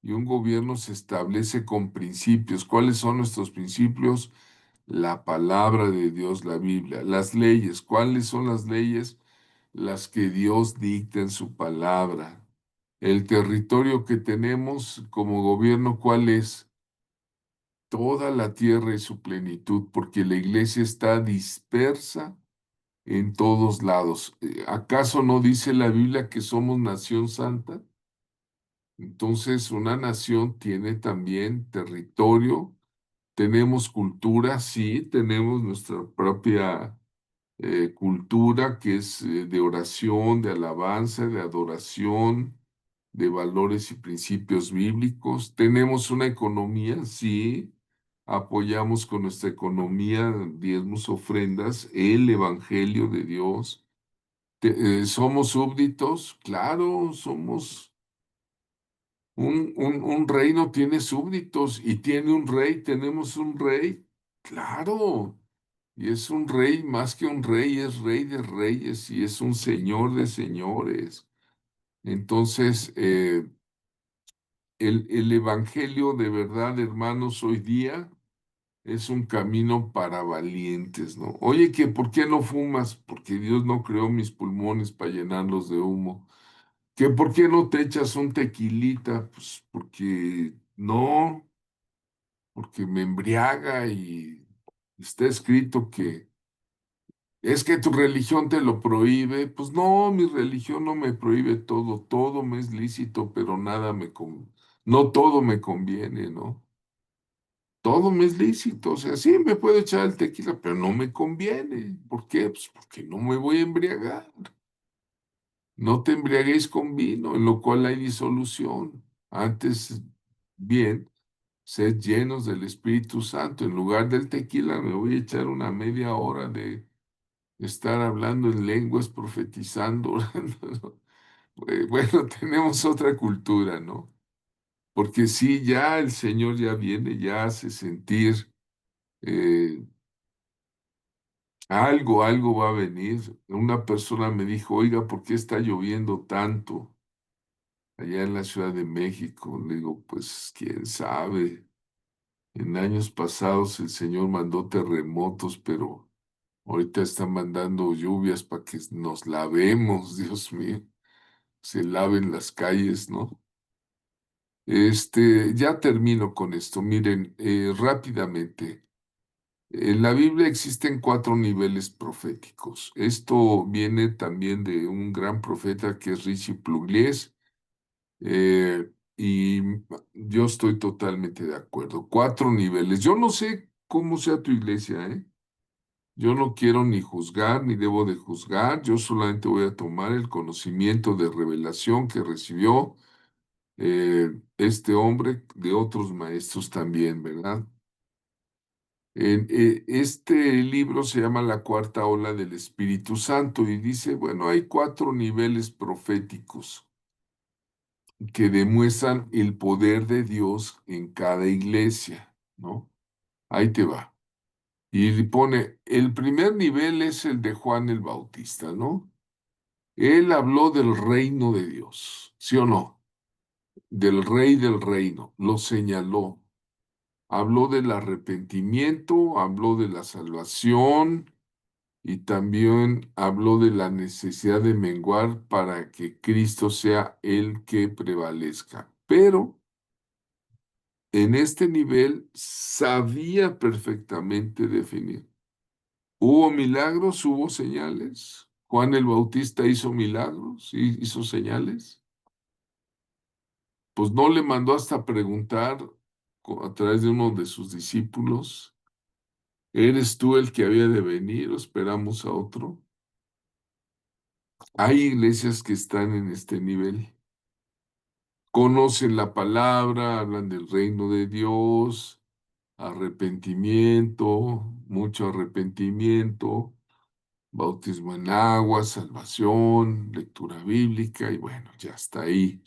y un gobierno se establece con principios. ¿Cuáles son nuestros principios? La palabra de Dios, la Biblia. Las leyes. ¿Cuáles son las leyes? Las que Dios dicta en su palabra. El territorio que tenemos como gobierno, ¿cuál es? Toda la tierra y su plenitud, porque la iglesia está dispersa en todos lados. ¿Acaso no dice la Biblia que somos nación santa? Entonces, una nación tiene también territorio, tenemos cultura, sí, tenemos nuestra propia cultura que es de oración, de alabanza, de adoración, de valores y principios bíblicos. Tenemos una economía, sí, apoyamos con nuestra economía, diezmos, ofrendas, el Evangelio de Dios. ¿Somos súbditos? Claro, somos. Un reino tiene súbditos y tiene un rey. ¿Tenemos un rey? Claro. Y es un rey más que un rey, es rey de reyes y es un señor de señores. Entonces, el evangelio de verdad, hermanos, hoy día es un camino para valientes, ¿no? Oye, que ¿por qué no fumas? Porque Dios no creó mis pulmones para llenarlos de humo. ¿Que por qué no te echas un tequilita? Pues porque no, porque me embriaga y está escrito que es que tu religión te lo prohíbe. Pues no, mi religión no me prohíbe todo, todo me es lícito, pero no todo me conviene, ¿no? Todo me es lícito, o sea, sí me puedo echar el tequila, pero no me conviene. ¿Por qué? Pues porque no me voy a embriagar. No te embriaguéis con vino, en lo cual hay disolución. Antes, bien, sed llenos del Espíritu Santo. En lugar del tequila me voy a echar una media hora de estar hablando en lenguas, profetizando, orando, ¿no? Bueno, tenemos otra cultura, ¿no? Porque sí, ya el Señor ya viene, ya hace sentir eh, algo va a venir. Una persona me dijo, oiga, ¿por qué está lloviendo tanto allá en la Ciudad de México? Le digo, pues quién sabe. En años pasados el Señor mandó terremotos, pero ahorita está mandando lluvias para que nos lavemos, Dios mío, se laven las calles, ¿no? Ya termino con esto. Miren, rápidamente. En la Biblia existen 4 niveles proféticos. Esto viene también de un gran profeta que es Rishi Pugliese, y yo estoy totalmente de acuerdo. 4 niveles. Yo no sé cómo sea tu iglesia, ¿eh? Yo no quiero ni juzgar, ni debo de juzgar. Yo solamente voy a tomar el conocimiento de revelación que recibió este hombre de otros maestros también, ¿verdad? Este libro se llama La Cuarta Ola del Espíritu Santo y dice, bueno, hay 4 niveles proféticos. que demuestran el poder de Dios en cada iglesia, ¿no? Ahí te va. Y pone, el primer nivel es el de Juan el Bautista, ¿no? Él habló del reino de Dios, ¿sí o no? Del rey del reino, lo señaló. Habló del arrepentimiento, habló de la salvación y también habló de la necesidad de menguar para que Cristo sea el que prevalezca. Pero en este nivel sabía perfectamente definir. Hubo milagros, hubo señales. Juan el Bautista hizo milagros, hizo señales. Pues no le mandó hasta preguntar a través de uno de sus discípulos, ¿eres tú el que había de venir o esperamos a otro? Hay iglesias que están en este nivel. Conocen la palabra, hablan del reino de Dios, arrepentimiento, mucho arrepentimiento, bautismo en agua, salvación, lectura bíblica y bueno, ya está ahí.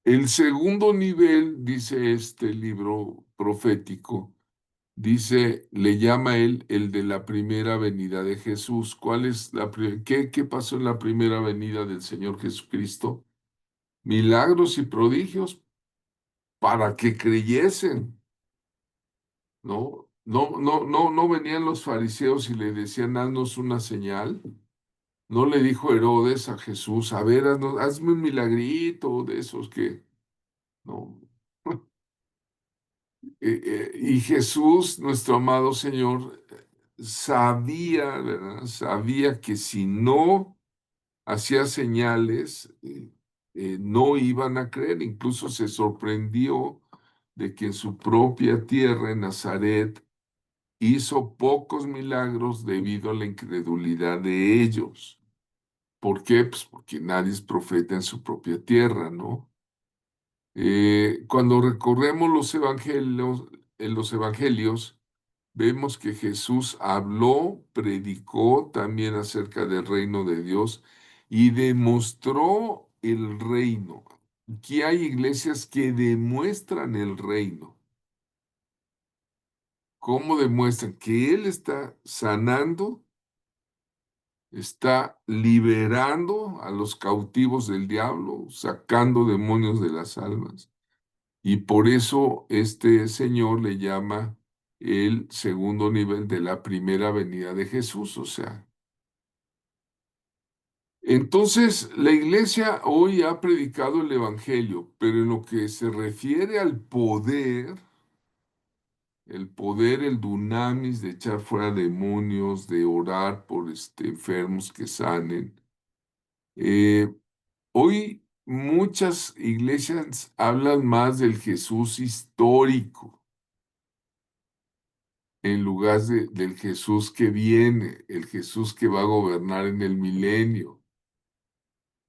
El segundo nivel, dice este libro profético, dice, le llama él el de la primera venida de Jesús. ¿Cuál es qué pasó en la primera venida del Señor Jesucristo? Milagros y prodigios para que creyesen, ¿no? No venían los fariseos y le decían, haznos una señal. No le dijo Herodes a Jesús, a ver, hazme un milagrito de esos que, no. Y Jesús, nuestro amado Señor, sabía, ¿verdad? Sabía que si no hacía señales, no iban a creer. Incluso se sorprendió de que en su propia tierra, en Nazaret, hizo pocos milagros debido a la incredulidad de ellos. ¿Por qué? Pues porque nadie es profeta en su propia tierra, ¿no? Cuando recorremos en los evangelios, vemos que Jesús habló, predicó también acerca del reino de Dios y demostró el reino. Aquí hay iglesias que demuestran el reino. ¿Cómo demuestran? Que Él está sanando, está liberando a los cautivos del diablo, sacando demonios de las almas. Y por eso este Señor le llama el segundo nivel de la primera venida de Jesús, o sea. Entonces, la iglesia hoy ha predicado el Evangelio, pero en lo que se refiere al poder, el dunamis de echar fuera demonios, de orar por enfermos que sanen, eh, hoy muchas iglesias hablan más del Jesús histórico en lugar del Jesús que viene, el Jesús que va a gobernar en el milenio,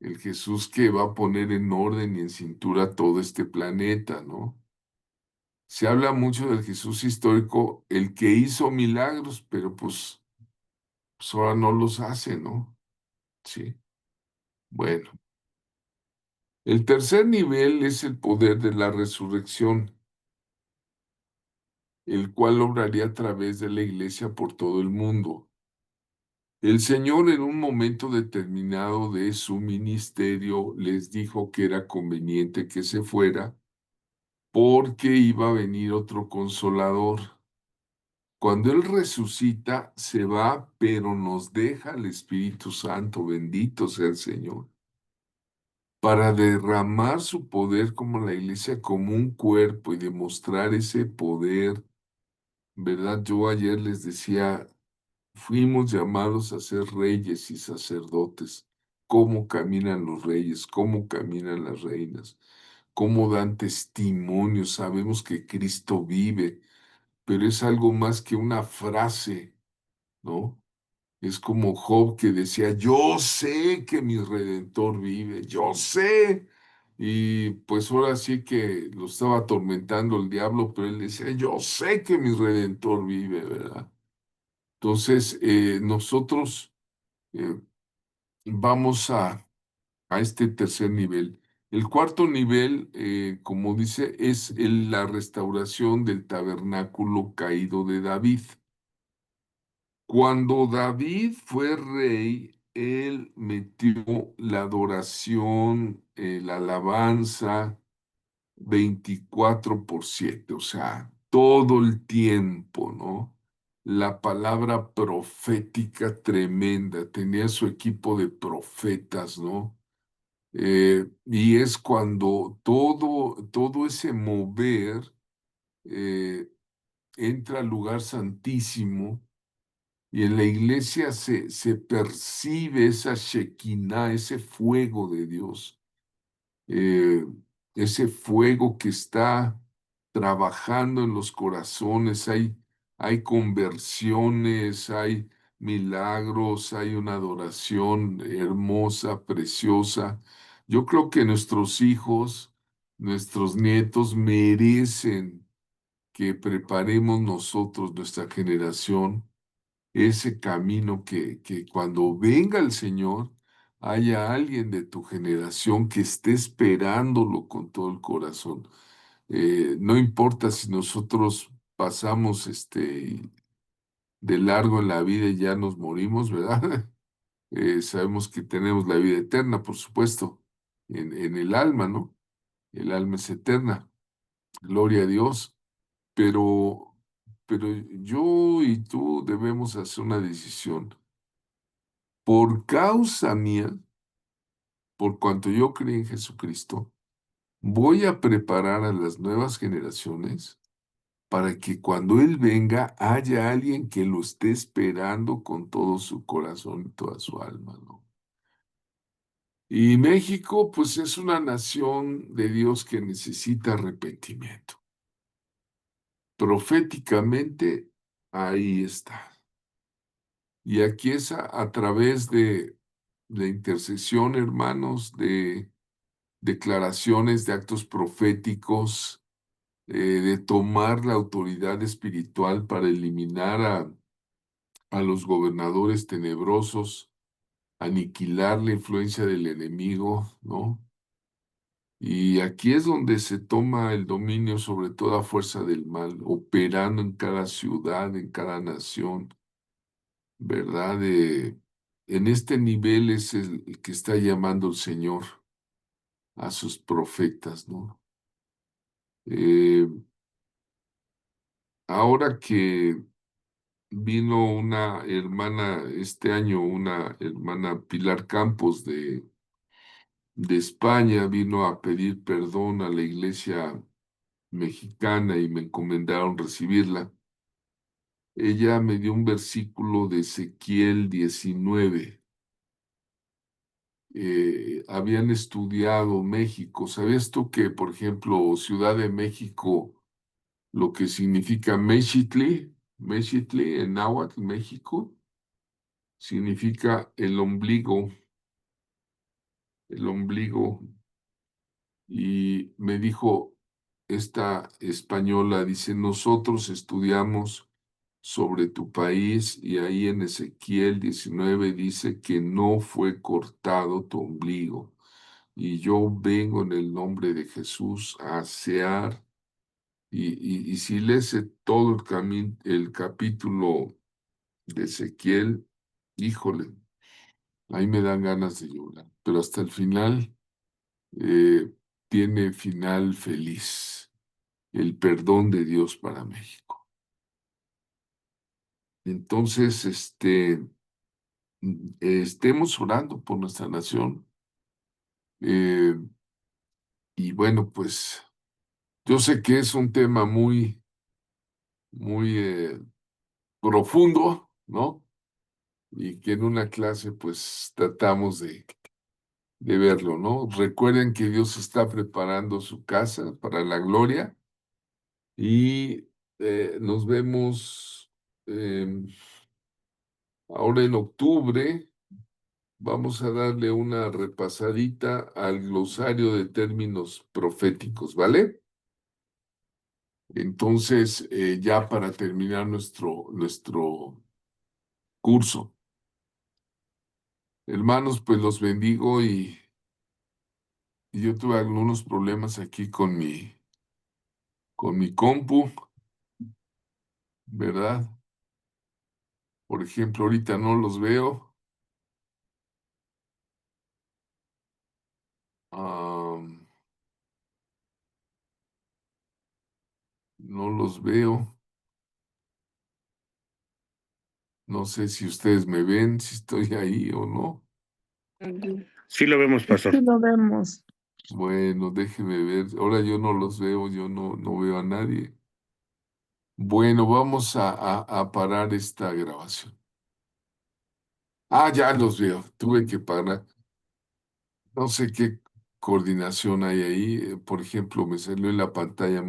el Jesús que va a poner en orden y en cintura todo este planeta, ¿no? Se habla mucho del Jesús histórico, el que hizo milagros, pero pues ahora no los hace, ¿no? Sí. Bueno, el tercer nivel es el poder de la resurrección, el cual obraría a través de la iglesia por todo el mundo. El Señor en un momento determinado de su ministerio les dijo que era conveniente que se fuera porque iba a venir otro consolador. Cuando Él resucita, se va, pero nos deja el Espíritu Santo, bendito sea el Señor, para derramar su poder como la iglesia, como un cuerpo y demostrar ese poder, ¿verdad? Yo ayer les decía, fuimos llamados a ser reyes y sacerdotes. ¿Cómo caminan los reyes? ¿Cómo caminan las reinas? ¿Cómo dan testimonio? Sabemos que Cristo vive, pero es algo más que una frase, ¿no? Es como Job que decía, yo sé que mi Redentor vive, yo sé. Y pues ahora sí que lo estaba atormentando el diablo, pero él decía, yo sé que mi Redentor vive, ¿verdad? Entonces, nosotros vamos a a este tercer nivel. El cuarto nivel, como dice, es la restauración del tabernáculo caído de David. Cuando David fue rey, él metió la adoración, la alabanza 24/7, o sea, todo el tiempo, ¿no? La palabra profética tremenda, tenía su equipo de profetas, ¿no? Y es cuando todo ese mover eh, entra al lugar santísimo y en la iglesia se percibe esa Shekinah, ese fuego de Dios, eh, ese fuego que está trabajando en los corazones. Hay conversiones, hay milagros, hay una adoración hermosa, preciosa. Yo creo que nuestros hijos, nuestros nietos merecen que preparemos nosotros, nuestra generación, ese camino que cuando venga el Señor, haya alguien de tu generación que esté esperándolo con todo el corazón. No importa si nosotros pasamos de largo en la vida y ya nos morimos, ¿verdad? Sabemos que tenemos la vida eterna, por supuesto, en el alma, ¿no? El alma es eterna, gloria a Dios, pero, pero yo y tú debemos hacer una decisión. Por causa mía, por cuanto yo creí en Jesucristo, voy a preparar a las nuevas generaciones para que cuando Él venga haya alguien que lo esté esperando con todo su corazón y toda su alma, ¿no? Y México, pues es una nación de Dios que necesita arrepentimiento. Proféticamente, ahí está. Y aquí es a través de la intercesión, hermanos, de declaraciones, de actos proféticos, de tomar la autoridad espiritual para eliminar a los gobernadores tenebrosos, aniquilar la influencia del enemigo, ¿no? Y aquí es donde se toma el dominio sobre toda fuerza del mal, operando en cada ciudad, en cada nación, ¿verdad? En este nivel es el que está llamando el Señor a sus profetas, ¿no? Eh, Ahora que vino una hermana este año, una hermana Pilar Campos de España, vino a pedir perdón a la iglesia mexicana y me encomendaron recibirla. Ella me dio un versículo de Ezequiel 19. Habían estudiado México. ¿Sabías tú que, por ejemplo, Ciudad de México, lo que significa Mexitli en náhuatl, México, significa el ombligo, y me dijo esta española, dice, nosotros estudiamos sobre tu país y ahí en Ezequiel 19 dice que no fue cortado tu ombligo. Y yo vengo en el nombre de Jesús a asear, y si lees todo el capítulo de Ezequiel, híjole, ahí me dan ganas de llorar, pero hasta el final eh, tiene final feliz, el perdón de Dios para México. Entonces, estemos orando por nuestra nación. eh, y bueno, pues yo sé que es un tema muy profundo, ¿no? Y que en una clase pues tratamos de verlo, ¿no? Recuerden que Dios está preparando su casa para la gloria y nos vemos ahora en octubre. Vamos a darle una repasadita al glosario de términos proféticos, ¿vale? Entonces, ya para terminar nuestro curso. Hermanos, pues los bendigo y Y yo tuve algunos problemas aquí con mi compu, ¿verdad? Por ejemplo, ahorita no los veo. Am, no los veo. No sé si ustedes me ven, si estoy ahí o no. Sí lo vemos, pastor. Sí lo vemos. Bueno, déjeme ver. Ahora yo no los veo, yo no veo a nadie. Bueno, vamos a parar esta grabación. Ah, ya los veo. Tuve que parar. No sé qué coordinación hay ahí. Por ejemplo, me salió en la pantalla